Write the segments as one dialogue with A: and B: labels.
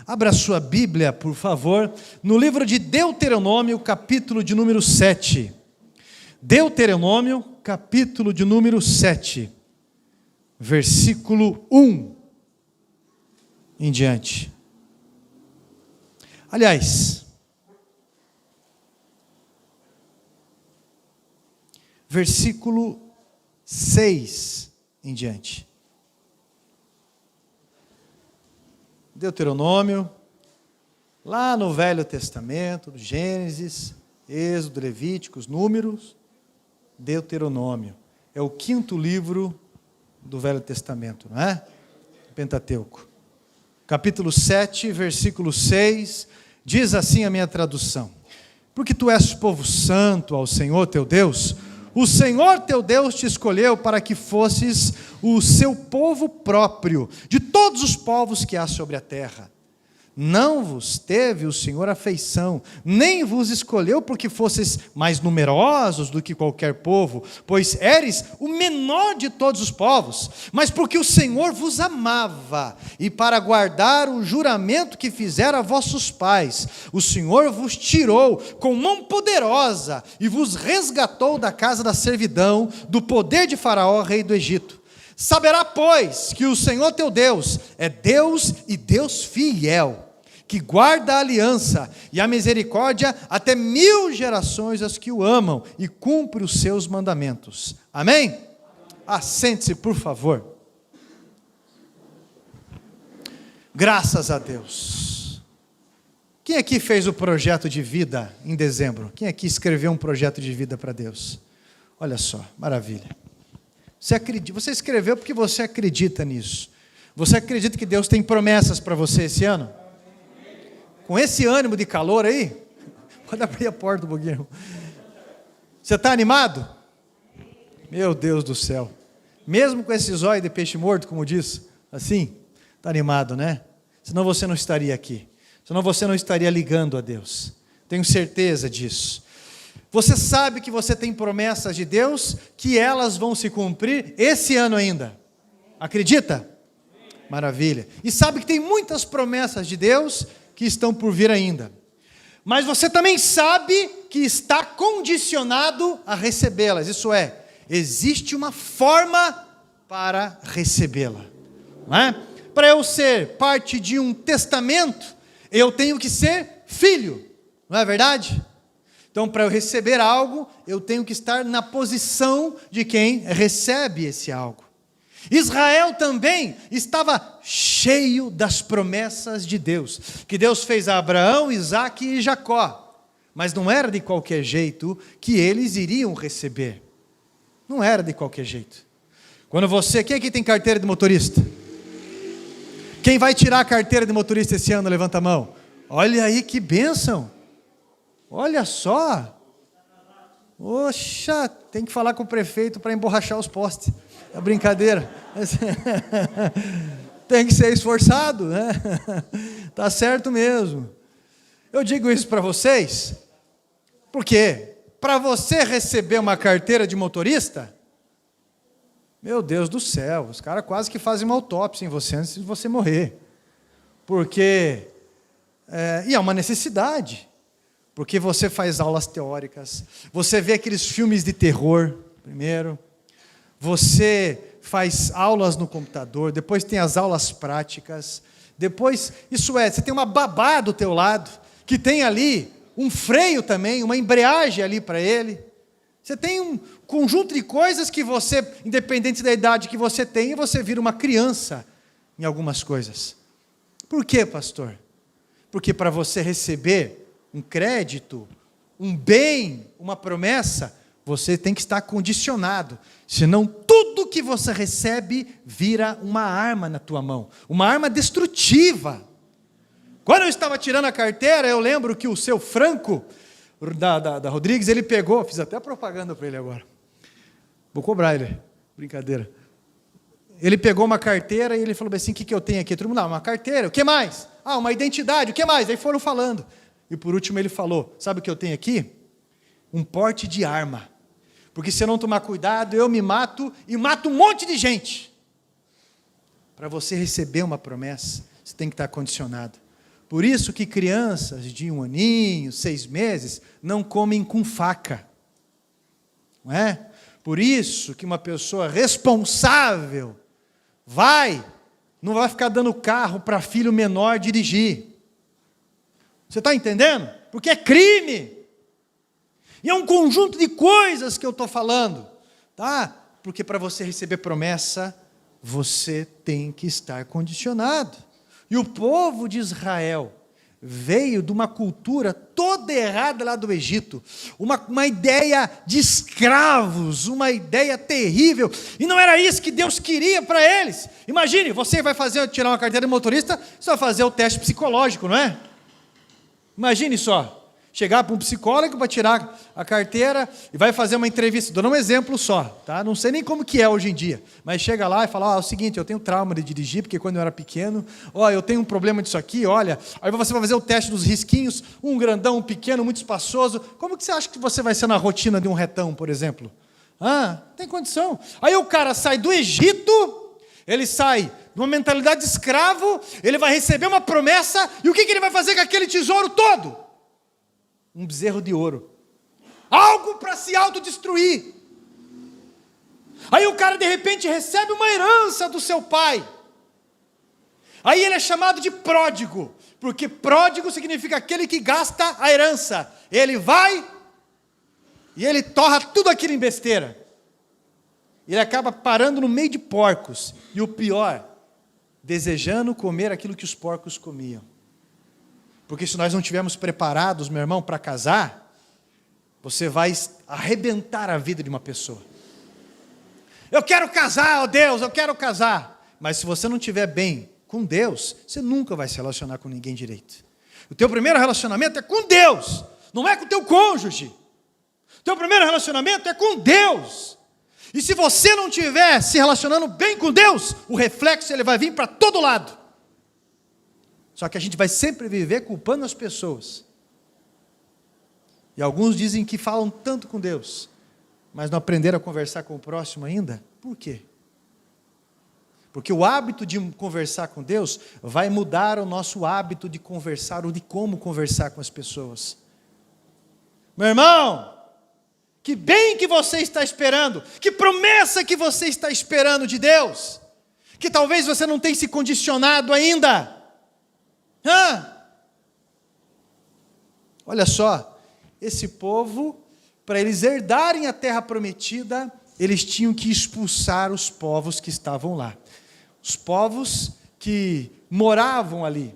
A: Abra sua Bíblia, por favor, no livro de Deuteronômio, capítulo de número 7. Deuteronômio, capítulo de número 7, versículo 1 em diante. Aliás, versículo 6 em diante. Deuteronômio, lá no Velho Testamento, Gênesis, Êxodo, Levíticos, Números, Deuteronômio. É o 5º livro do Velho Testamento, não é? Pentateuco. Capítulo 7, versículo 6, diz assim a minha tradução: porque tu és povo santo ao Senhor teu Deus, o Senhor teu Deus te escolheu para que fosses o seu povo próprio, de todos os povos que há sobre a terra. Não vos teve o Senhor afeição, nem vos escolheu porque fosseis mais numerosos do que qualquer povo, pois eres o menor de todos os povos, mas porque o Senhor vos amava, e para guardar o juramento que fizera a vossos pais, o Senhor vos tirou com mão poderosa, e vos resgatou da casa da servidão, do poder de Faraó, rei do Egito. Saberá, pois, que o Senhor teu Deus é Deus e Deus fiel, que guarda a aliança e a misericórdia até 1000 gerações aos que o amam e cumpre os seus mandamentos. Amém? Assente-se, por favor. Graças a Deus. Quem aqui fez o projeto de vida em dezembro? Quem aqui escreveu um projeto de vida para Deus? Olha só, maravilha. Você escreveu porque você acredita nisso. Você acredita que Deus tem promessas para você esse ano? Com esse ânimo de calor aí, pode abrir a porta um pouquinho. Você está animado? Meu Deus do céu. Mesmo com esse zóio de peixe morto, como diz, assim, está animado, né? Senão você não estaria aqui. Senão você não estaria ligando a Deus. Tenho certeza disso. Você sabe que você tem promessas de Deus, que elas vão se cumprir esse ano ainda. Acredita? Maravilha. E sabe que tem muitas promessas de Deus que estão por vir ainda. Mas você também sabe que está condicionado a recebê-las. Isso é, existe uma forma para recebê-la. Não é? Para eu ser parte de um testamento, eu tenho que ser filho. Não é verdade? Então, para eu receber algo, eu tenho que estar na posição de quem recebe esse algo. Israel também estava cheio das promessas de Deus, que Deus fez a Abraão, Isaque e Jacó. Mas não era de qualquer jeito que eles iriam receber. Não era de qualquer jeito. Quem aqui tem carteira de motorista? Quem vai tirar a carteira de motorista esse ano, levanta a mão. Olha aí que bênção. Olha só, oxa, tem que falar com o prefeito para emborrachar os postes, é brincadeira, tem que ser esforçado, né? Tá certo mesmo. Eu digo isso para vocês, porque para você receber uma carteira de motorista, meu Deus do céu, os caras quase que fazem uma autópsia em você antes de você morrer, porque e é uma necessidade. Porque você faz aulas teóricas, você vê aqueles filmes de terror, primeiro, você faz aulas no computador, depois tem as aulas práticas, depois, você tem uma babá do teu lado, que tem ali um freio também, uma embreagem ali para ele, você tem um conjunto de coisas que você, independente da idade que você tem, você vira uma criança em algumas coisas. Por quê, pastor? Porque para você receber um crédito, um bem, uma promessa, você tem que estar condicionado. Senão tudo que você recebe vira uma arma na tua mão. Uma arma destrutiva. Quando eu estava tirando a carteira, eu lembro que o seu Franco, da Rodrigues, ele pegou, fiz até propaganda para ele agora. Vou cobrar ele, brincadeira. Ele pegou uma carteira e ele falou assim, o que eu tenho aqui? Todo mundo, uma carteira, o que mais? Uma identidade, o que mais? Aí foram falando. E por último ele falou, sabe o que eu tenho aqui? Um porte de arma. Porque se eu não tomar cuidado, eu me mato e mato um monte de gente. Para você receber uma promessa, você tem que estar condicionado. Por isso que crianças de 1 aninho, 6 meses, não comem com faca. Não é? Por isso que uma pessoa responsável não vai ficar dando carro para filho menor dirigir. Você está entendendo? Porque é crime. E é um conjunto de coisas que eu estou falando. Tá? Porque para você receber promessa, você tem que estar condicionado. E o povo de Israel veio de uma cultura toda errada lá do Egito, uma ideia de escravos, uma ideia terrível, e não era isso que Deus queria para eles. Imagine, você vai tirar uma carteira de motorista, você vai fazer o teste psicológico, não é? Imagine só, chegar para um psicólogo para tirar a carteira e vai fazer uma entrevista, dando um exemplo só, tá? Não sei nem como que é hoje em dia, mas chega lá e fala, é o seguinte, eu tenho trauma de dirigir, porque quando eu era pequeno, eu tenho um problema disso aqui, olha, aí você vai fazer o teste dos risquinhos, um grandão, um pequeno, muito espaçoso, como que você acha que você vai ser na rotina de um retão, por exemplo? Tem condição. Aí o cara sai do Egito, ele sai de uma mentalidade de escravo, ele vai receber uma promessa, e o que ele vai fazer com aquele tesouro todo? Um bezerro de ouro. Algo para se autodestruir. Aí o cara de repente recebe uma herança do seu pai. Aí ele é chamado de pródigo, porque pródigo significa aquele que gasta a herança. Ele vai e ele torra tudo aquilo em besteira. Ele acaba parando no meio de porcos. E o pior, desejando comer aquilo que os porcos comiam. Porque se nós não estivermos preparados, meu irmão, para casar, você vai arrebentar a vida de uma pessoa. Eu quero casar, ó Deus, eu quero casar. Mas se você não estiver bem com Deus, você nunca vai se relacionar com ninguém direito. O teu primeiro relacionamento é com Deus, não é com o teu cônjuge. O teu primeiro relacionamento é com Deus. E se você não estiver se relacionando bem com Deus, o reflexo ele vai vir para todo lado. Só que a gente vai sempre viver culpando as pessoas. E alguns dizem que falam tanto com Deus, mas não aprenderam a conversar com o próximo ainda. Por quê? Porque o hábito de conversar com Deus vai mudar o nosso hábito de conversar ou de como conversar com as pessoas. Meu irmão, que bem que você está esperando, que promessa que você está esperando de Deus, que talvez você não tenha se condicionado ainda. Olha só, esse povo, para eles herdarem a terra prometida, eles tinham que expulsar os povos que estavam lá. Os povos que moravam ali.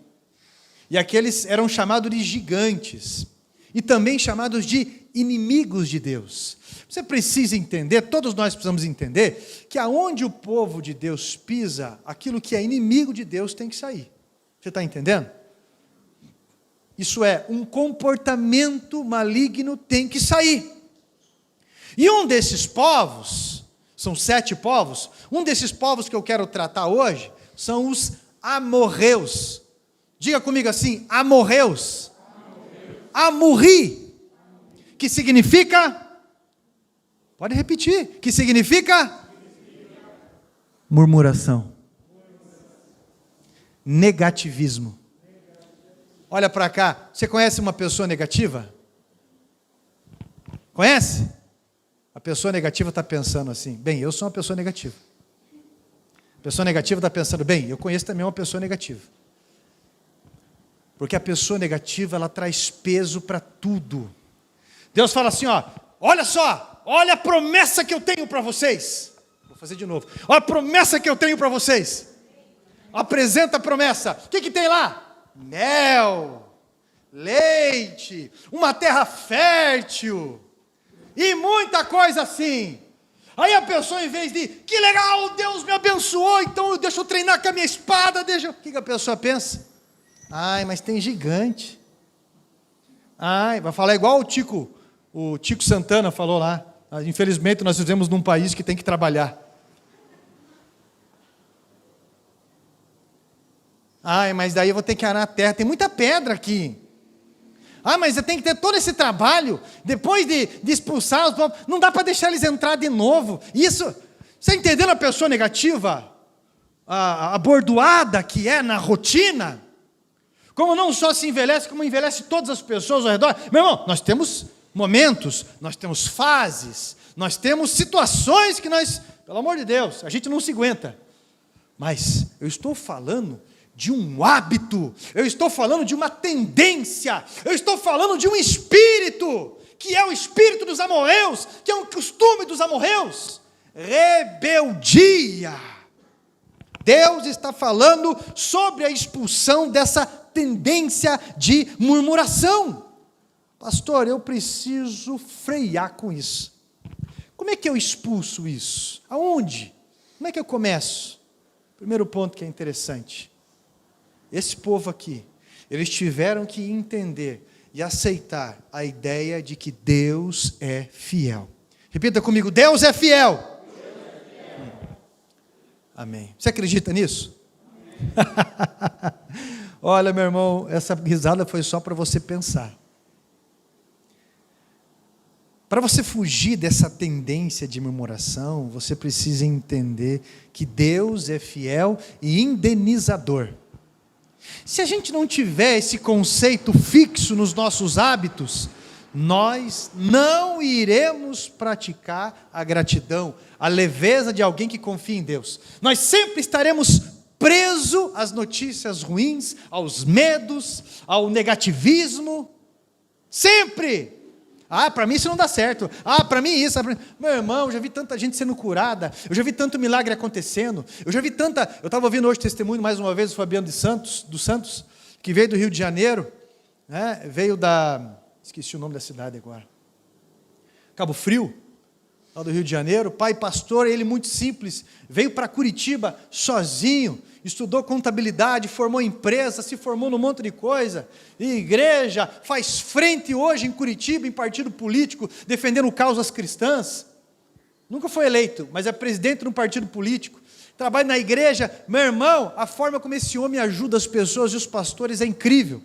A: E aqueles eram chamados de gigantes. E também chamados de inimigos de Deus. Você precisa entender, todos nós precisamos entender, que aonde o povo de Deus pisa, aquilo que é inimigo de Deus tem que sair. Você está entendendo? Isso é, um comportamento maligno tem que sair. E um desses povos, são 7 povos, um desses povos que eu quero tratar hoje, são os amorreus. Diga comigo assim, amorreus. Amorri, que significa, pode repetir, que significa murmuração, negativismo. Olha para cá, você conhece uma pessoa negativa? Conhece? A pessoa negativa está pensando assim, bem, eu sou uma pessoa negativa. A pessoa negativa está pensando, bem, eu conheço também uma pessoa negativa. Porque a pessoa negativa, ela traz peso para tudo. Deus fala assim, olha só, olha a promessa que eu tenho para vocês. Vou fazer de novo. Olha a promessa que eu tenho para vocês. Apresenta a promessa. O que tem lá? Mel, leite, uma terra fértil e muita coisa assim. Aí a pessoa, em vez de, que legal, Deus me abençoou, então deixa eu treinar com a minha espada, o que a pessoa pensa? Mas tem gigante. Vai falar igual o Tico Santana falou lá. Infelizmente nós vivemos num país que tem que trabalhar. Mas daí eu vou ter que arar a terra, tem muita pedra aqui. Mas eu tenho que ter todo esse trabalho, depois de expulsar os povos, não dá para deixar eles entrar de novo. Isso, você entendendo a pessoa negativa, a bordoada que é na rotina? como não só se envelhece, como envelhece todas as pessoas ao redor. Meu irmão, nós temos momentos, nós temos fases, nós temos situações que nós, pelo amor de Deus, a gente não se aguenta. Mas eu estou falando de um hábito, eu estou falando de uma tendência, eu estou falando de um espírito, que é o espírito dos amorreus, que é um costume dos amorreus, rebeldia. Deus está falando sobre a expulsão dessa tendência de murmuração. Pastor, eu preciso frear com isso. Como é que eu expulso isso? Aonde? Como é que eu começo? Primeiro ponto que é interessante. Esse povo aqui, eles tiveram que entender e aceitar a ideia de que Deus é fiel. Repita comigo, Deus é fiel. Deus é fiel. Amém. Você acredita nisso? Olha, meu irmão, essa risada foi só para você pensar. Para você fugir dessa tendência de murmuração, você precisa entender que Deus é fiel e indenizador. Se a gente não tiver esse conceito fixo nos nossos hábitos, nós não iremos praticar a gratidão, a leveza de alguém que confia em Deus. Nós sempre estaremos presos às notícias ruins, aos medos, ao negativismo. Sempre! Ah, para mim isso não dá certo. Ah, para mim isso. Meu irmão, eu já vi tanta gente sendo curada. Eu já vi tanto milagre acontecendo. Eu estava ouvindo hoje testemunho, mais uma vez, do Fabiano dos Santos, que veio do Rio de Janeiro, né? Esqueci o nome da cidade agora. Cabo Frio, lá do Rio de Janeiro. Pai pastor, ele muito simples. Veio para Curitiba sozinho. Estudou contabilidade, formou empresa, se formou num monte de coisa, igreja, faz frente hoje em Curitiba, em partido político, defendendo causas cristãs. Nunca foi eleito, mas é presidente de um partido político. Trabalha na igreja. Meu irmão, a forma como esse homem ajuda as pessoas e os pastores é incrível.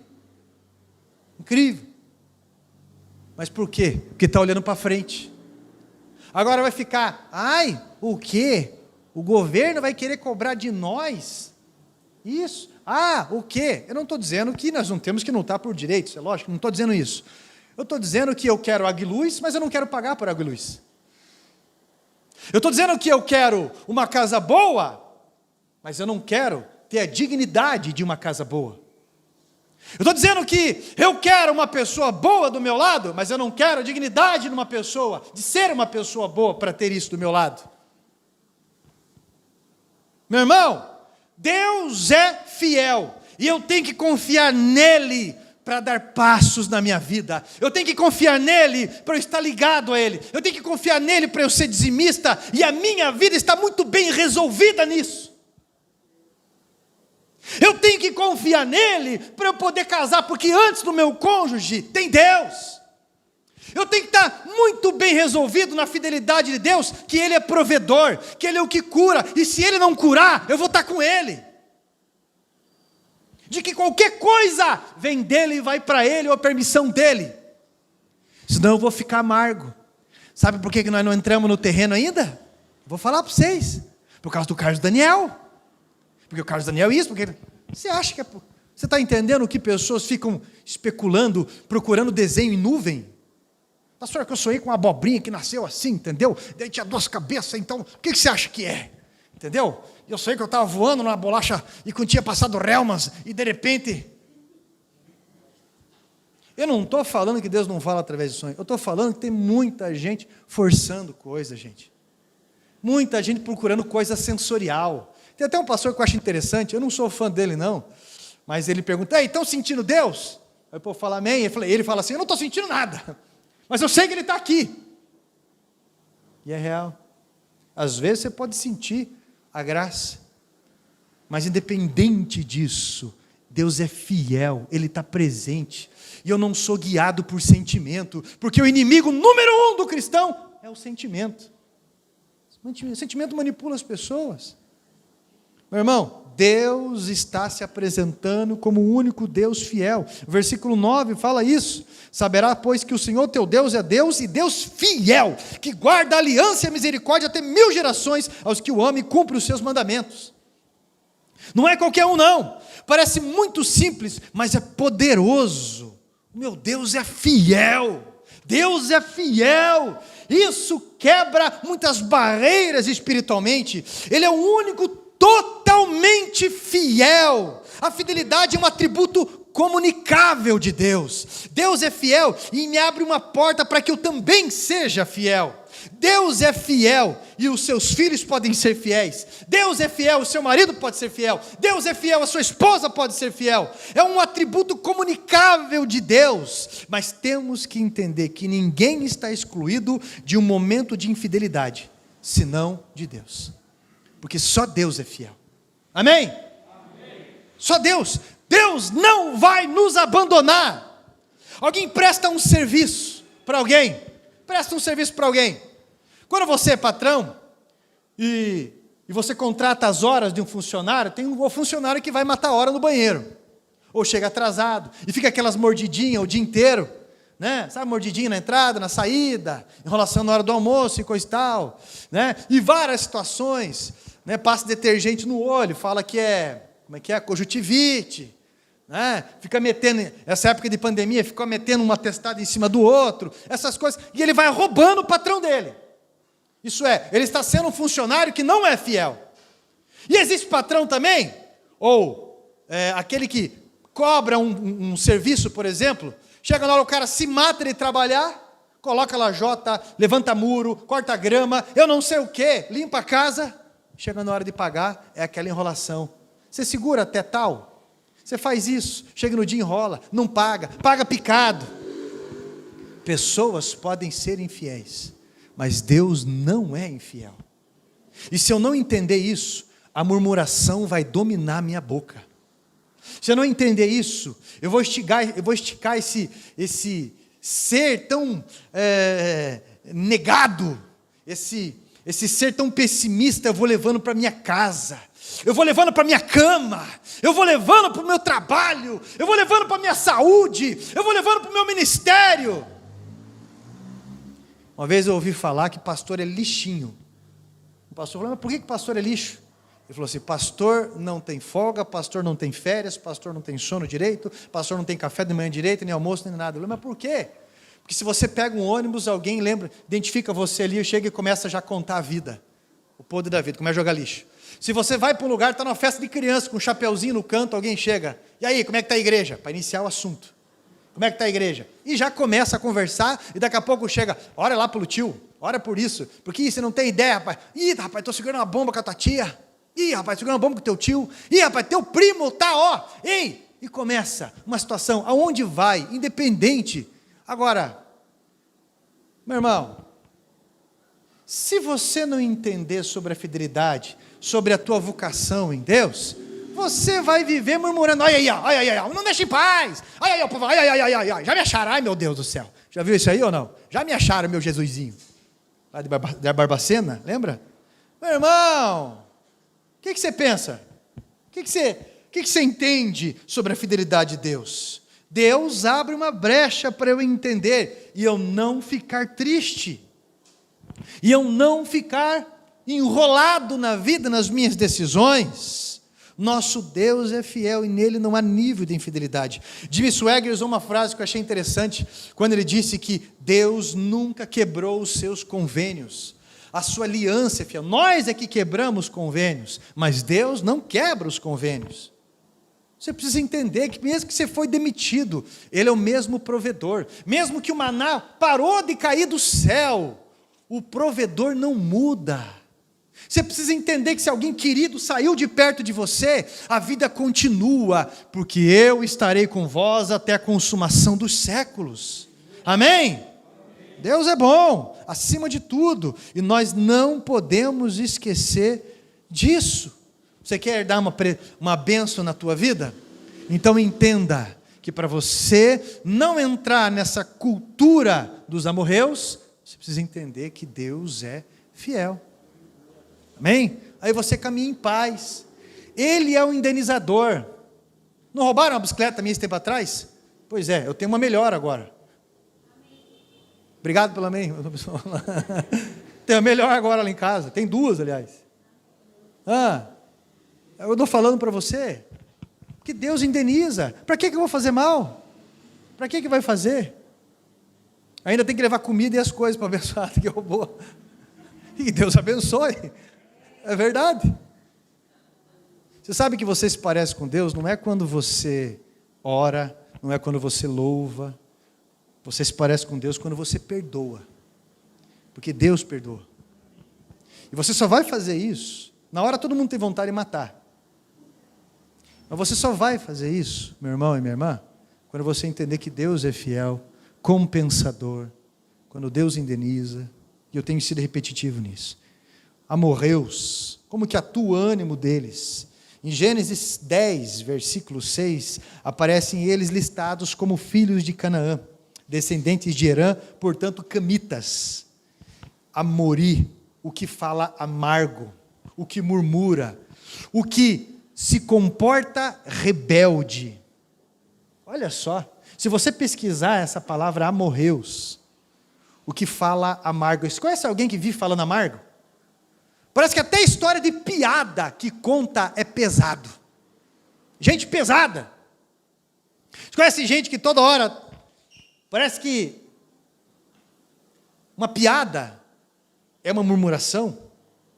A: Incrível. Mas por quê? Porque está olhando para frente. Agora vai ficar, o quê? O governo vai querer cobrar de nós? Isso. O quê? Eu não estou dizendo que nós não temos que lutar por direitos, é lógico, não estou dizendo isso. Eu estou dizendo que eu quero aguiluz, mas eu não quero pagar por aguiluz. Eu estou dizendo que eu quero uma casa boa, mas eu não quero ter a dignidade de uma casa boa. Eu estou dizendo que eu quero uma pessoa boa do meu lado, mas eu não quero a dignidade de uma pessoa, de ser uma pessoa boa para ter isso do meu lado. Meu irmão, Deus é fiel, e eu tenho que confiar nele para dar passos na minha vida. Eu tenho que confiar nele para eu estar ligado a ele. Eu tenho que confiar nele para eu ser dizimista, e a minha vida está muito bem resolvida nisso. Eu tenho que confiar nele para eu poder casar, porque antes do meu cônjuge tem Deus. Eu tenho que estar muito bem resolvido na fidelidade de Deus, que ele é provedor, que ele é o que cura, e se ele não curar, eu vou estar com ele. De que qualquer coisa vem dele e vai para ele, ou a permissão dele. Senão eu vou ficar amargo. Sabe por que nós não entramos no terreno ainda? Vou falar para vocês. Por causa do Carlos Daniel. Porque o Carlos Daniel é isso, porque você acha que é... Você está entendendo que pessoas ficam especulando, procurando desenho em nuvem? Pastor, que eu sonhei com uma abobrinha que nasceu assim, entendeu? Daí tinha duas cabeças, então, o que você acha que é? Entendeu? Eu sonhei que eu estava voando numa bolacha e quando tinha passado relmas, e de repente... Eu não estou falando que Deus não fala através de sonho, eu estou falando que tem muita gente forçando coisa, gente. Muita gente procurando coisa sensorial. Tem até um pastor que eu acho interessante, eu não sou fã dele não, mas ele pergunta, estão sentindo Deus? Aí o povo fala amém, ele fala assim, eu não estou sentindo nada, mas eu sei que ele está aqui. E é real. Às vezes você pode sentir a graça, mas independente disso, Deus é fiel, ele está presente, e eu não sou guiado por sentimento, porque o inimigo número 1 do cristão é o sentimento. O sentimento manipula as pessoas. Meu irmão, Deus está se apresentando como o único Deus fiel. O versículo 9 fala isso. Saberá, pois, que o Senhor teu Deus é Deus e Deus fiel, que guarda a aliança e a misericórdia até 1000 gerações aos que o amam e cumpre os seus mandamentos. Não é qualquer um, não. Parece muito simples, mas é poderoso. Meu Deus é fiel. Deus é fiel. Isso quebra muitas barreiras espiritualmente. Ele é o único totalmente fiel. A fidelidade é um atributo comunicável de Deus. Deus é fiel e me abre uma porta para que eu também seja fiel. Deus é fiel e os seus filhos podem ser fiéis. Deus é fiel, o seu marido pode ser fiel. Deus é fiel, a sua esposa pode ser fiel. É um atributo comunicável de Deus. Mas temos que entender que ninguém está excluído de um momento de infidelidade, senão de Deus. Porque só Deus é fiel. Amém? Amém. Só Deus. Deus não vai nos abandonar. Alguém presta um serviço para alguém. Presta um serviço para alguém. Quando você é patrão e você contrata as horas de um funcionário, tem um funcionário que vai matar a hora no banheiro. Ou chega atrasado e fica aquelas mordidinhas o dia inteiro. Né? Sabe, mordidinha na entrada, na saída, enrolação na hora do almoço e coisa e tal. Né? E várias situações. Né? Passa detergente no olho, fala que é, como é que é? Conjuntivite. Né? Fica metendo, essa época de pandemia, ficou metendo uma testada em cima do outro, essas coisas, e ele vai roubando o patrão dele. Isso é, ele está sendo um funcionário que não é fiel. E existe patrão também, ou aquele que cobra um serviço, por exemplo, chega na hora o cara se mata de trabalhar, coloca lajota, levanta muro, corta grama, eu não sei o que, limpa a casa, chega na hora de pagar, é aquela enrolação. Você segura até tal, você faz isso, chega no dia enrola, não paga, paga picado. Pessoas podem ser infiéis, mas Deus não é infiel. E se eu não entender isso, a murmuração vai dominar minha boca. Se eu não entender isso, eu vou esticar esse ser tão negado, esse ser tão pessimista, eu vou levando para minha casa, eu vou levando para minha cama, eu vou levando para o meu trabalho, eu vou levando para a minha saúde, eu vou levando para o meu ministério. Uma vez eu ouvi falar que pastor é lixinho. O pastor falou, mas por que pastor é lixo? Ele falou assim, pastor não tem folga, pastor não tem férias, pastor não tem sono direito, pastor não tem café de manhã direito, nem almoço, nem nada. Eu falei, mas por quê? Porque se você pega um ônibus, alguém lembra, identifica você ali, chega e começa já a contar a vida, o podre da vida, começa a jogar lixo. Se você vai para um lugar, está numa festa de criança, com um chapeuzinho no canto, alguém chega, e aí, como é que está a igreja? Para iniciar o assunto. Como é que está a igreja? E já começa a conversar, e daqui a pouco chega, ora lá pelo tio, ora por isso, porque você não tem ideia, rapaz. Ih, rapaz, estou segurando uma bomba com a tua tia. Ih, rapaz, segurando uma bomba com o teu tio. Ih, rapaz, teu primo tá, ó. Ei, e começa uma situação, aonde vai, independente. Agora, meu irmão, se você não entender sobre a fidelidade, sobre a tua vocação em Deus, você vai viver murmurando, ai, não deixa em paz, ai, já me acharam, ai meu Deus do céu, já viu isso aí ou não? Já me acharam, meu Jesusinho, lá de Barbacena, lembra? Meu irmão, o que você pensa? O que você entende sobre a fidelidade de Deus? Deus abre uma brecha para eu entender, e eu não ficar triste, e eu não ficar enrolado na vida, nas minhas decisões. Nosso Deus é fiel e nele não há nível de infidelidade. Jimmy Swaggart usou uma frase que eu achei interessante, quando ele disse que Deus nunca quebrou os seus convênios. A sua aliança é fiel. Nós é que quebramos convênios, mas Deus não quebra os convênios. Você precisa entender que mesmo que você foi demitido, Ele é o mesmo provedor. Mesmo que o maná parou de cair do céu, o provedor não muda. Você precisa entender que se alguém querido saiu de perto de você, a vida continua, porque eu estarei com vós até a consumação dos séculos. Amém? Deus é bom, acima de tudo, e nós não podemos esquecer disso. Você quer dar uma bênção na tua vida? Então entenda que para você não entrar nessa cultura dos amorreus, você precisa entender que Deus é fiel. Amém? Aí você caminha em paz. Ele é o indenizador. Não roubaram uma bicicleta minha esse tempo atrás? Pois é, eu tenho uma melhor agora. Obrigado pelo amém. Tenho a melhor agora lá em casa. Tem duas, aliás. Eu estou falando para você que Deus indeniza. Para que eu vou fazer mal? Para que vai fazer? Ainda tem que levar comida e as coisas para abençoar, que roubou. E Deus abençoe. É verdade. Você sabe que você se parece com Deus, não é quando você ora, não é quando você louva. Você se parece com Deus quando você perdoa. Porque Deus perdoa. E você só vai fazer isso, na hora todo mundo tem vontade de matar. Mas você só vai fazer isso, meu irmão e minha irmã, quando você entender que Deus é fiel, compensador, quando Deus indeniza, e eu tenho sido repetitivo nisso. Amorreus, como que atua o ânimo deles? Em Gênesis 10, versículo 6, aparecem eles listados como filhos de Canaã, descendentes de Herã, portanto camitas. Amori, o que fala amargo, o que murmura, o que se comporta rebelde. Olha só, se você pesquisar essa palavra amorreus, o que fala amargo, você conhece alguém que vive falando amargo? Parece que até a história de piada que conta é pesado. Gente pesada. Você conhece gente que toda hora, parece que uma piada é uma murmuração?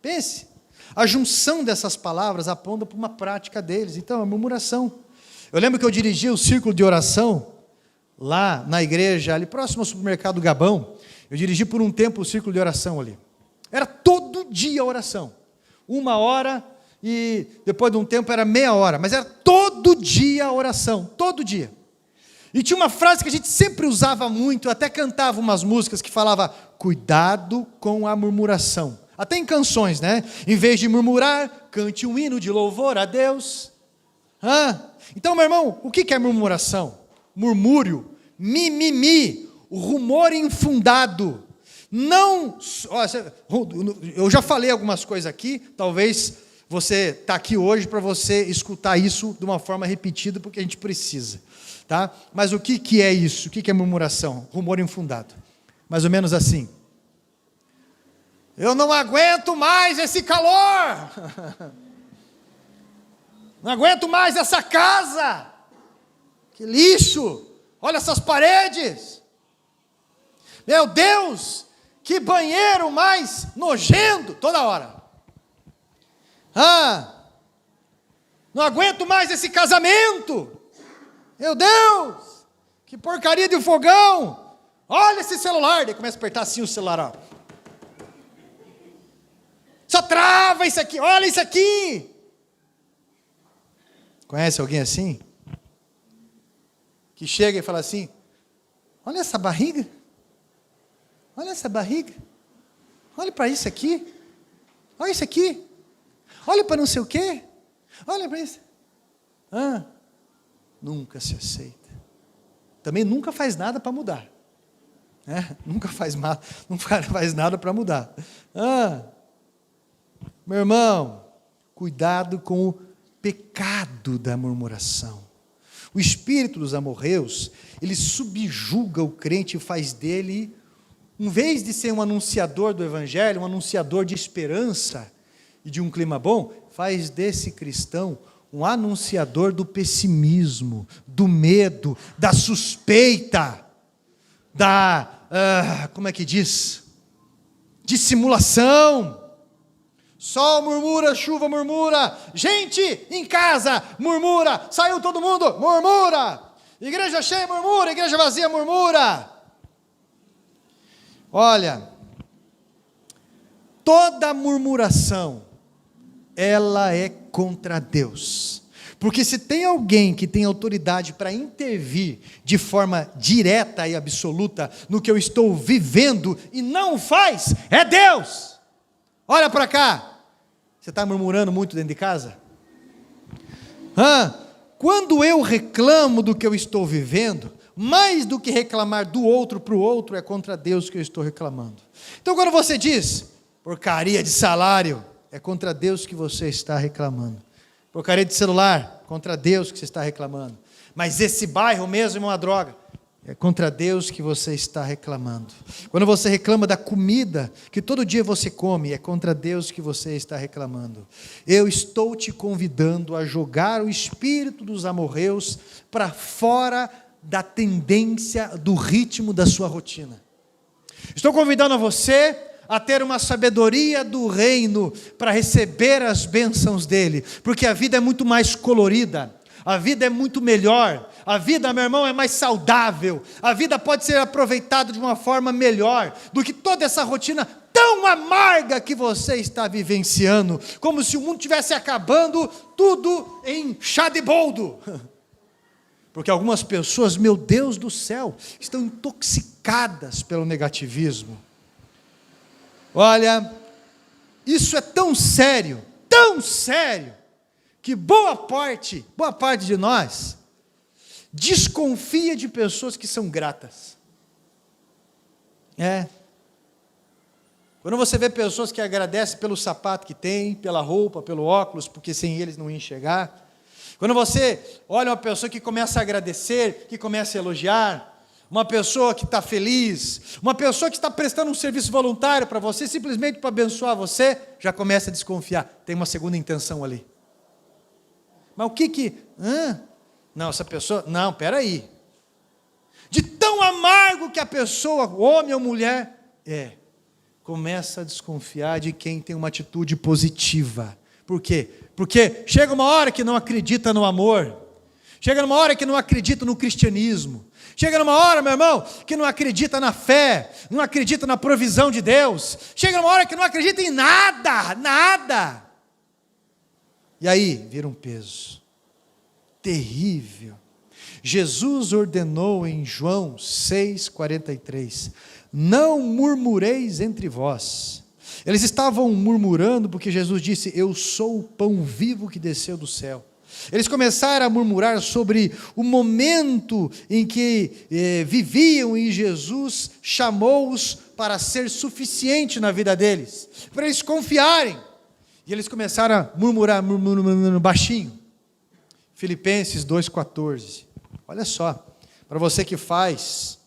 A: Pense. A junção dessas palavras aponta para uma prática deles. Então, é murmuração. Eu lembro que eu dirigia o círculo de oração lá na igreja, ali próximo ao supermercado Gabão. Eu dirigi por um tempo o círculo de oração ali. Era todo dia oração. 1 hora e depois de um tempo era meia hora. Mas era todo dia oração. Todo dia. E tinha uma frase que a gente sempre usava muito, até cantava umas músicas que falava, cuidado com a murmuração. Até em canções, né? Em vez de murmurar, cante um hino de louvor a Deus. Então, meu irmão, o que é murmuração? Murmúrio, mimimi, rumor infundado. Não, eu já falei algumas coisas aqui, talvez você está aqui hoje para você escutar isso de uma forma repetida, porque a gente precisa. Tá? Mas o que é isso? O que é murmuração? Rumor infundado. Mais ou menos assim. Eu não aguento mais esse calor. Não aguento mais essa casa. Que lixo. Olha essas paredes. Meu Deus, que banheiro mais nojento. Toda hora. Não aguento mais esse casamento. Meu Deus, que porcaria de fogão. Olha esse celular. Daí começa a apertar assim o celular, ó. Só trava isso aqui, olha isso aqui. Conhece alguém assim? Que chega e fala assim, olha essa barriga. Olha essa barriga. Olha para isso aqui. Olha isso aqui. Olha para não sei o quê. Olha para isso. Nunca se aceita. Também nunca faz nada para mudar. Nunca faz nada para mudar. Meu irmão, cuidado com o pecado da murmuração. O espírito dos amorreus, ele subjuga o crente e faz dele, em vez de ser um anunciador do evangelho, um anunciador de esperança e de um clima bom, faz desse cristão um anunciador do pessimismo, do medo, da suspeita, como é que diz? Dissimulação. Sol murmura, chuva murmura, gente em casa murmura, saiu todo mundo, murmura, igreja cheia murmura, igreja vazia murmura. Olha, toda murmuração, ela é contra Deus, porque se tem alguém que tem autoridade para intervir de forma direta e absoluta no que eu estou vivendo e não faz, é Deus. Olha para cá. Você está murmurando muito dentro de casa? Quando eu reclamo do que eu estou vivendo, mais do que reclamar do outro para o outro, é contra Deus que eu estou reclamando. Então quando você diz, porcaria de salário, é contra Deus que você está reclamando. Porcaria de celular, contra Deus que você está reclamando. Mas esse bairro mesmo é uma droga. é contra Deus que você está reclamando. Quando você reclama da comida que todo dia você come, é contra Deus que você está reclamando. Eu estou te convidando a jogar o espírito dos amorreus para fora da tendência, do ritmo da sua rotina. Estou convidando você a ter uma sabedoria do reino para receber as bênçãos dele, porque a vida é muito mais colorida, a vida é muito melhor, a vida, meu irmão, é mais saudável, a vida pode ser aproveitada de uma forma melhor do que toda essa rotina tão amarga que você está vivenciando, como se o mundo estivesse acabando, tudo em chá de boldo. Porque algumas pessoas, meu Deus do céu, estão intoxicadas pelo negativismo. Olha, isso é tão sério, que boa parte de nós desconfia de pessoas que são gratas. Quando você vê pessoas que agradecem pelo sapato que tem, pela roupa, pelo óculos, porque sem eles não iam chegar. Quando você olha uma pessoa que começa a agradecer, que começa a elogiar, uma pessoa que está feliz, uma pessoa que está prestando um serviço voluntário para você, simplesmente para abençoar você, já começa a desconfiar, tem uma segunda intenção ali. Mas o que não, essa pessoa, não, peraí. De tão amargo que a pessoa, homem ou mulher, começa a desconfiar de quem tem uma atitude positiva. Por quê? Porque chega uma hora que não acredita no amor, chega numa hora que não acredita no cristianismo, chega numa hora, meu irmão, que não acredita na fé, não acredita na provisão de Deus, chega numa hora que não acredita em nada. E aí, vira um peso terrível. Jesus ordenou em João 6,43, não murmureis entre vós. Eles estavam murmurando porque Jesus disse, eu sou o pão vivo que desceu do céu. Eles começaram a murmurar sobre o momento em que viviam e Jesus chamou-os para ser suficiente na vida deles, para eles confiarem. E eles começaram a murmurar baixinho. Filipenses 2,14. Olha só, para você que faz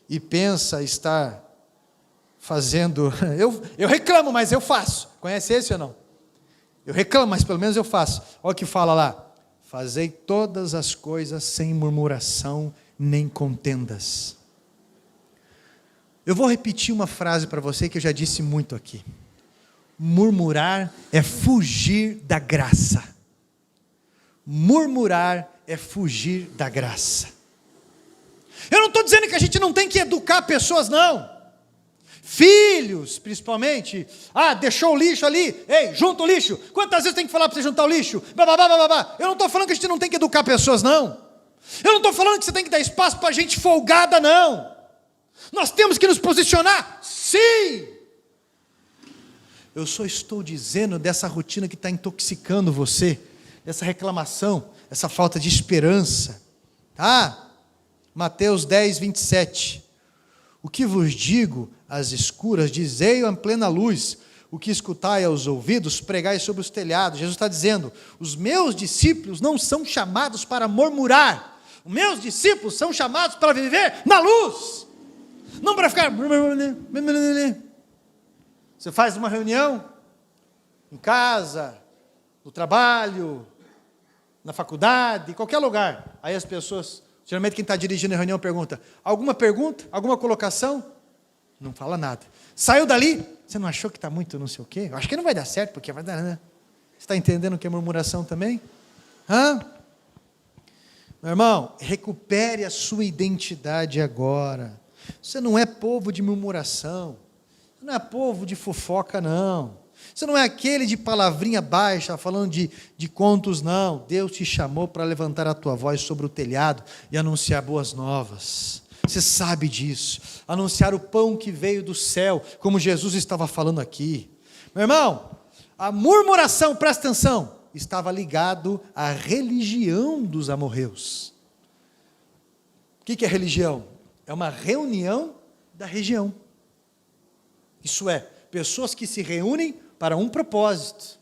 A: e pensa estar fazendo, eu reclamo, mas eu faço. Conhece esse ou não? Eu reclamo, mas pelo menos eu faço. Olha o que fala lá. Fazei todas as coisas sem murmuração nem contendas. Eu vou repetir uma frase para você que eu já disse muito aqui. Murmurar é fugir da graça. Murmurar é fugir da graça. Eu não estou dizendo que a gente não tem que educar pessoas, não. Filhos, principalmente. Deixou o lixo ali. Ei, junta o lixo. Quantas vezes tem que falar para você juntar o lixo? Eu não estou falando que a gente não tem que educar pessoas, não. Eu não estou falando que você tem que dar espaço para gente folgada, não. Nós temos que nos posicionar, sim. Eu só estou dizendo dessa rotina que está intoxicando você, dessa reclamação, essa falta de esperança. Mateus 10, 27. O que vos digo às escuras, dizei à plena luz, o que escutai aos ouvidos, pregai sobre os telhados. Jesus está dizendo, os meus discípulos não são chamados para murmurar, os meus discípulos são chamados para viver na luz, não para ficar... Você faz uma reunião, em casa, no trabalho, na faculdade, em qualquer lugar, aí as pessoas... Geralmente quem está dirigindo a reunião pergunta, alguma pergunta? Alguma colocação? Não fala nada. Saiu dali, você não achou que está muito não sei o quê? Eu acho que não vai dar certo, porque vai dar, né? Você está entendendo o que é murmuração também? Meu irmão, recupere a sua identidade agora. Você não é povo de murmuração. Você não é povo de fofoca, não. Você não é aquele de palavrinha baixa, falando de contos, não. Deus te chamou para levantar a tua voz sobre o telhado e anunciar boas novas. Você sabe disso. Anunciar o pão que veio do céu, como Jesus estava falando aqui. Meu irmão, a murmuração, presta atenção, estava ligado à religião dos amorreus. O que é religião? É uma reunião da região. Isso é, pessoas que se reúnem para um propósito,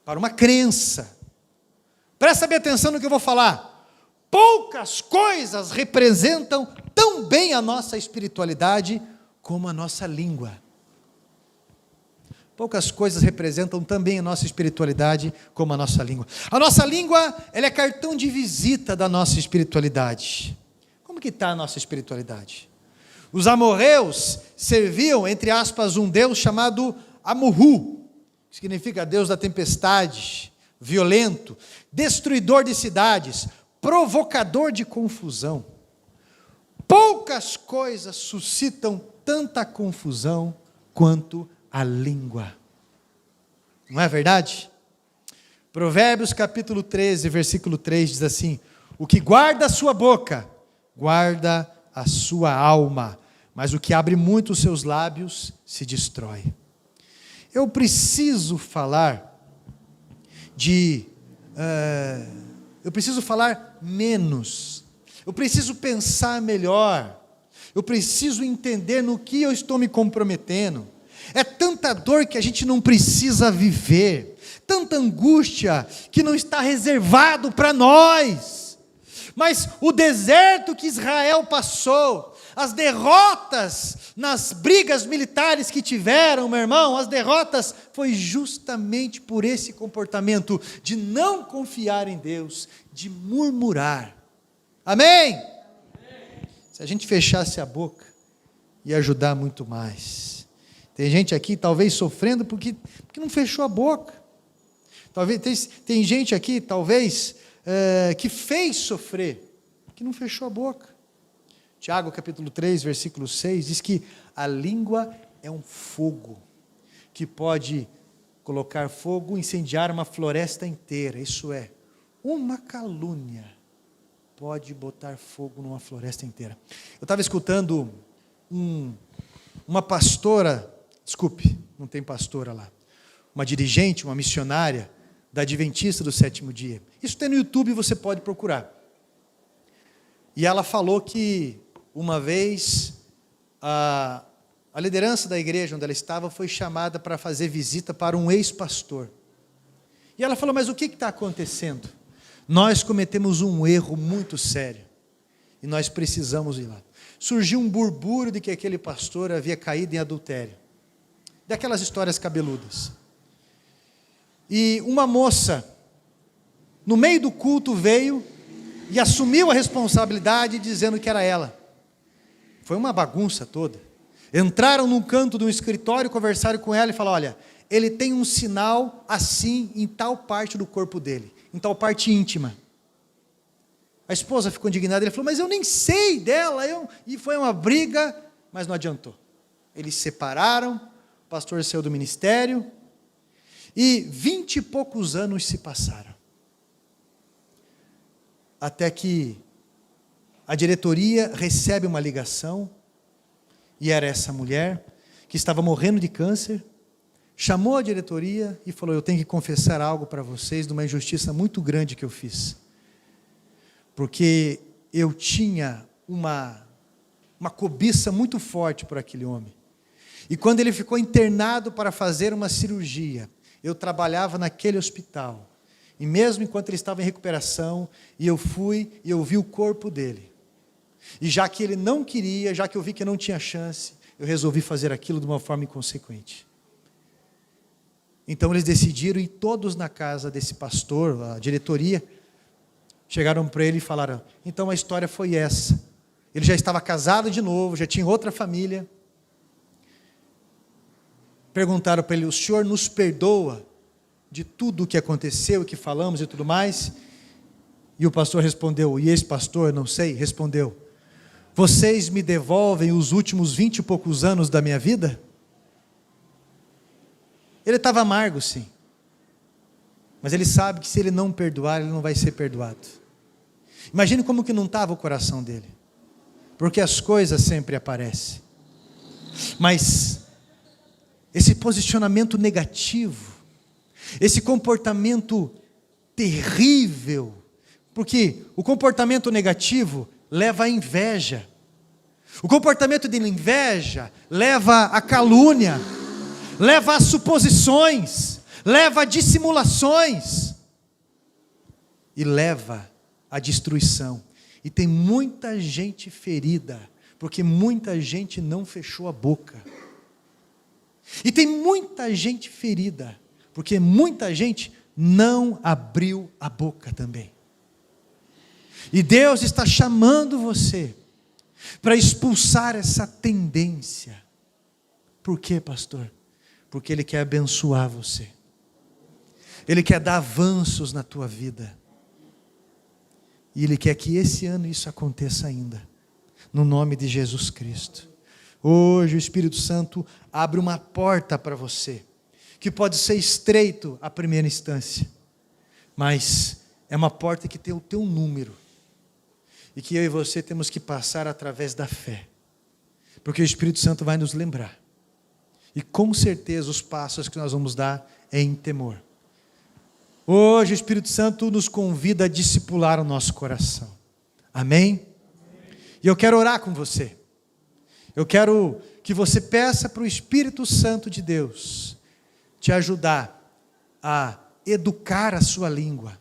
A: para uma crença. Presta bem atenção no que eu vou falar. Poucas coisas representam tão bem a nossa espiritualidade como a nossa língua. Poucas coisas representam também a nossa espiritualidade como a nossa língua. A nossa língua, ela é cartão de visita da nossa espiritualidade. Como que está a nossa espiritualidade? Os amorreus serviam, entre aspas, um deus chamado Amurru, que significa Deus da tempestade, violento, destruidor de cidades, provocador de confusão. Poucas coisas suscitam tanta confusão quanto a língua. Não é verdade? Provérbios capítulo 13, versículo 3 diz assim: o que guarda a sua boca, guarda a sua alma, mas o que abre muito os seus lábios se destrói. Eu preciso falar eu preciso falar menos, eu preciso pensar melhor, eu preciso entender no que eu estou me comprometendo. É tanta dor que a gente não precisa viver, tanta angústia que não está reservado para nós. Mas o deserto que Israel passou, as derrotas nas brigas militares que tiveram, meu irmão, as derrotas foi justamente por esse comportamento de não confiar em Deus, de murmurar. Amém? Amém. Se a gente fechasse a boca, ia ajudar muito mais. Tem gente aqui talvez sofrendo porque não fechou a boca. Talvez tem gente aqui talvez que fez sofrer, que não fechou a boca. Tiago capítulo 3, versículo 6 diz que a língua é um fogo que pode colocar fogo, incendiar uma floresta inteira. Isso é, uma calúnia pode botar fogo numa floresta inteira. Eu estava escutando uma pastora, desculpe, não tem pastora lá, uma dirigente, uma missionária da Adventista do Sétimo Dia. Isso tem no YouTube, você pode procurar. E ela falou que uma vez a liderança da igreja onde ela estava foi chamada para fazer visita para um ex-pastor. E ela falou, mas o que está acontecendo? Nós cometemos um erro muito sério e nós precisamos ir lá. Surgiu um burburinho de que aquele pastor havia caído em adultério. Daquelas histórias cabeludas. E uma moça, no meio do culto, veio e assumiu a responsabilidade dizendo que era ela. Foi uma bagunça toda. Entraram num canto de um escritório, conversaram com ela e falaram, olha, ele tem um sinal assim em tal parte do corpo dele, em tal parte íntima. A esposa ficou indignada, ele falou, mas eu nem sei dela, e foi uma briga, mas não adiantou. Eles se separaram, o pastor saiu do ministério, e 20 e poucos anos se passaram. Até que a diretoria recebe uma ligação, e era essa mulher, que estava morrendo de câncer, chamou a diretoria e falou, eu tenho que confessar algo para vocês, de uma injustiça muito grande que eu fiz. Porque eu tinha uma cobiça muito forte por aquele homem. E quando ele ficou internado para fazer uma cirurgia, eu trabalhava naquele hospital. E mesmo enquanto ele estava em recuperação, e eu fui e eu vi o corpo dele. E já que ele não queria, já que eu vi que não tinha chance, eu resolvi fazer aquilo de uma forma inconsequente. Então eles decidiram ir todos na casa desse pastor, a diretoria, chegaram para ele e falaram, então a história foi essa. Ele já estava casado de novo, já tinha outra família. Perguntaram para ele, o senhor nos perdoa de tudo o que aconteceu, o que falamos e tudo mais? E o pastor respondeu, e esse pastor, não sei, respondeu, vocês me devolvem os últimos 20 e poucos anos da minha vida? Ele estava amargo, sim. Mas ele sabe que se ele não perdoar, ele não vai ser perdoado. Imagine como que não estava o coração dele. Porque as coisas sempre aparecem. Mas esse posicionamento negativo, esse comportamento terrível, porque o comportamento negativo leva à inveja. O comportamento de inveja leva à calúnia, leva a suposições, leva a dissimulações e leva a destruição. E tem muita gente ferida, porque muita gente não fechou a boca. E tem muita gente ferida, porque muita gente não abriu a boca também. E Deus está chamando você para expulsar essa tendência. Por quê, pastor? Porque Ele quer abençoar você. Ele quer dar avanços na tua vida. E Ele quer que esse ano isso aconteça ainda. No nome de Jesus Cristo. Hoje o Espírito Santo abre uma porta para você, que pode ser estreito à primeira instância, mas é uma porta que tem o teu número, e que eu e você temos que passar através da fé, porque o Espírito Santo vai nos lembrar, e com certeza os passos que nós vamos dar é em temor. Hoje o Espírito Santo nos convida a discipular o nosso coração, amém? E eu quero orar com você. Eu quero que você peça para o Espírito Santo de Deus te ajudar a educar a sua língua,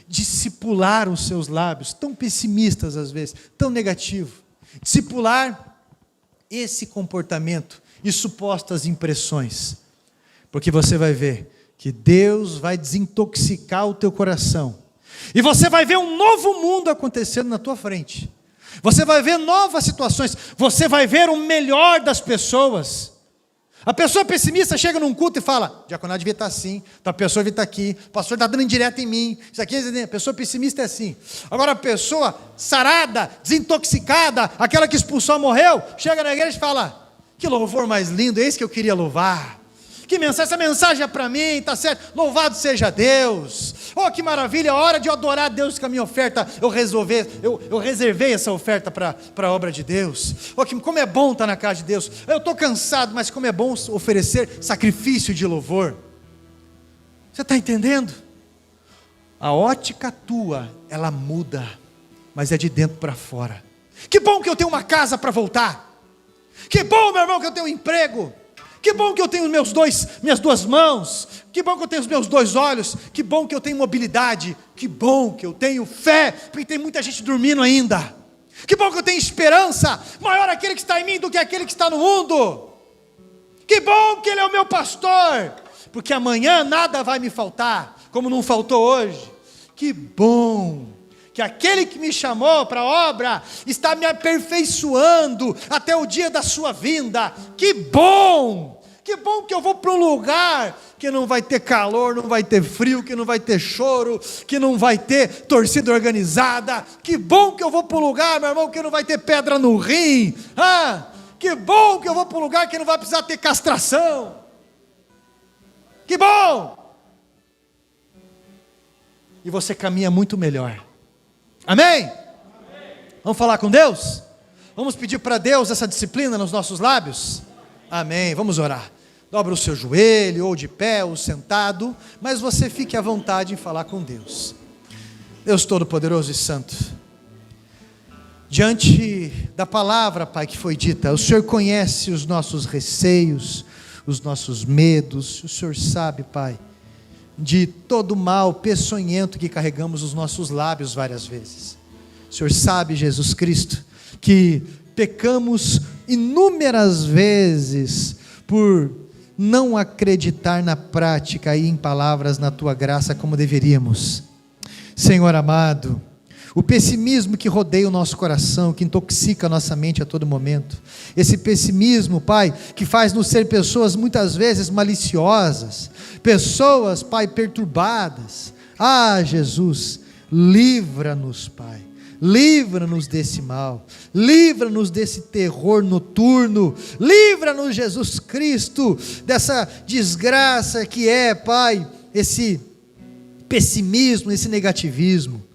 A: discipular os seus lábios, tão pessimistas às vezes, tão negativo, discipular esse comportamento e supostas impressões, porque você vai ver que Deus vai desintoxicar o teu coração, e você vai ver um novo mundo acontecendo na tua frente. Você vai ver novas situações, você vai ver o melhor das pessoas. A pessoa pessimista chega num culto e fala, diaconato devia estar assim, a pessoa devia estar aqui, o pastor está dando indireta em mim, isso aqui, a pessoa pessimista é assim. Agora a pessoa sarada, desintoxicada, aquela que expulsou morreu, chega na igreja e fala, que louvor mais lindo, esse que eu queria louvar. Que mensagem, essa mensagem é para mim, está certo? Louvado seja Deus. Oh, que maravilha, a hora de eu adorar a Deus com a minha oferta, eu reservei essa oferta para a obra de Deus. Oh, como é bom estar na casa de Deus. Eu estou cansado, mas como é bom oferecer sacrifício de louvor. Você está entendendo? A ótica tua, ela muda, mas é de dentro para fora. Que bom que eu tenho uma casa para voltar. Que bom, meu irmão, que eu tenho um emprego. Que bom que eu tenho minhas duas mãos, que bom que eu tenho os meus dois olhos, que bom que eu tenho mobilidade, que bom que eu tenho fé, porque tem muita gente dormindo ainda, que bom que eu tenho esperança, maior aquele que está em mim do que aquele que está no mundo, que bom que Ele é o meu pastor, porque amanhã nada vai me faltar, como não faltou hoje. Que bom que aquele que me chamou para a obra está me aperfeiçoando até o dia da sua vinda. Que bom que eu vou para um lugar que não vai ter calor, não vai ter frio, que não vai ter choro, que não vai ter torcida organizada. Que bom que eu vou para um lugar, meu irmão, que não vai ter pedra no rim. Que bom que eu vou para um lugar que não vai precisar ter castração. Que bom! E você caminha muito melhor. Amém? Vamos falar com Deus? Vamos pedir para Deus essa disciplina nos nossos lábios? Amém, vamos orar. Dobra o seu joelho, ou de pé, ou sentado, mas você fique à vontade em falar com Deus. Deus Todo-Poderoso e Santo, diante da palavra, Pai, que foi dita, o Senhor conhece os nossos receios, os nossos medos, o Senhor sabe, Pai, de todo o mal peçonhento que carregamos nos nossos lábios várias vezes. O Senhor sabe, Jesus Cristo, que pecamos inúmeras vezes por não acreditar na prática e em palavras na Tua graça como deveríamos. Senhor amado, o pessimismo que rodeia o nosso coração, que intoxica a nossa mente a todo momento, esse pessimismo, Pai, que faz nos ser pessoas muitas vezes maliciosas, pessoas, Pai, perturbadas. Jesus, livra-nos, Pai, livra-nos desse mal, livra-nos desse terror noturno, livra-nos, Jesus Cristo, dessa desgraça que é, Pai, esse pessimismo, esse negativismo.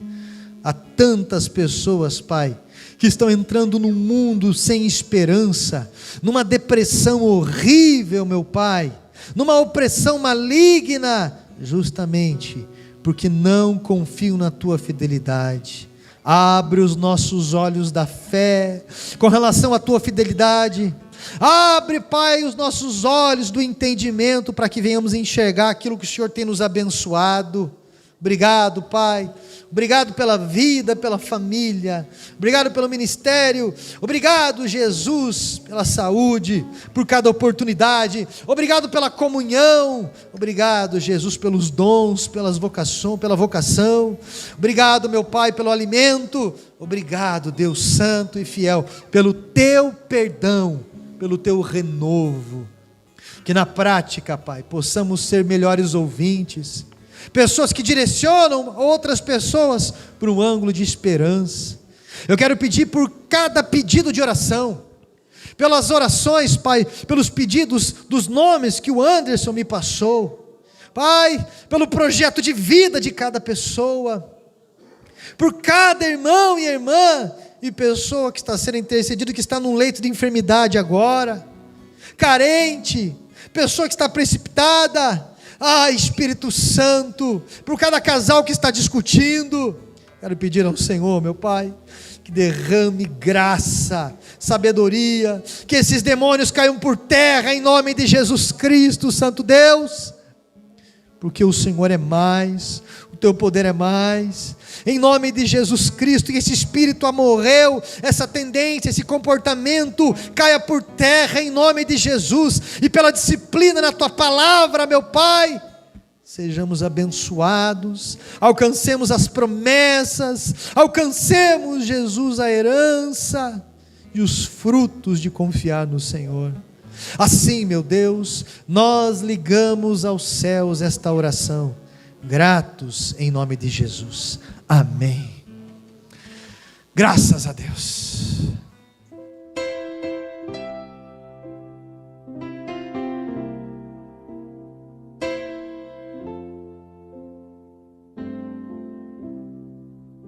A: Há tantas pessoas, Pai, que estão entrando num mundo sem esperança, numa depressão horrível, meu Pai, numa opressão maligna, justamente porque não confiam na Tua fidelidade. Abre os nossos olhos da fé com relação à Tua fidelidade. Abre, Pai, os nossos olhos do entendimento para que venhamos enxergar aquilo que o Senhor tem nos abençoado. Obrigado, Pai. Obrigado pela vida, pela família. Obrigado pelo ministério. Obrigado, Jesus, pela saúde, por cada oportunidade. Obrigado pela comunhão. Obrigado, Jesus, pelos dons, pela vocação. Obrigado, meu Pai, pelo alimento. Obrigado, Deus santo e fiel, pelo teu perdão, pelo teu renovo. Que na prática, Pai, possamos ser melhores ouvintes, pessoas que direcionam outras pessoas para um ângulo de esperança. Eu quero pedir por cada pedido de oração, pelas orações, Pai, pelos pedidos dos nomes que o Anderson me passou, Pai, pelo projeto de vida de cada pessoa, por cada irmão e irmã e pessoa que está sendo intercedido, que está num leito de enfermidade agora, carente, pessoa que está precipitada. Espírito Santo, por cada casal que está discutindo, quero pedir ao Senhor, meu Pai, que derrame graça, sabedoria, que esses demônios caiam por terra em nome de Jesus Cristo, Santo Deus, porque o Senhor é mais, o teu poder é mais, em nome de Jesus Cristo, que esse espírito amorreu, essa tendência, esse comportamento, caia por terra em nome de Jesus, e pela disciplina na tua palavra, meu Pai, sejamos abençoados, alcancemos as promessas, alcancemos, Jesus, a herança e os frutos de confiar no Senhor. Assim, meu Deus, nós ligamos aos céus esta oração, gratos em nome de Jesus. Amém. Graças a Deus.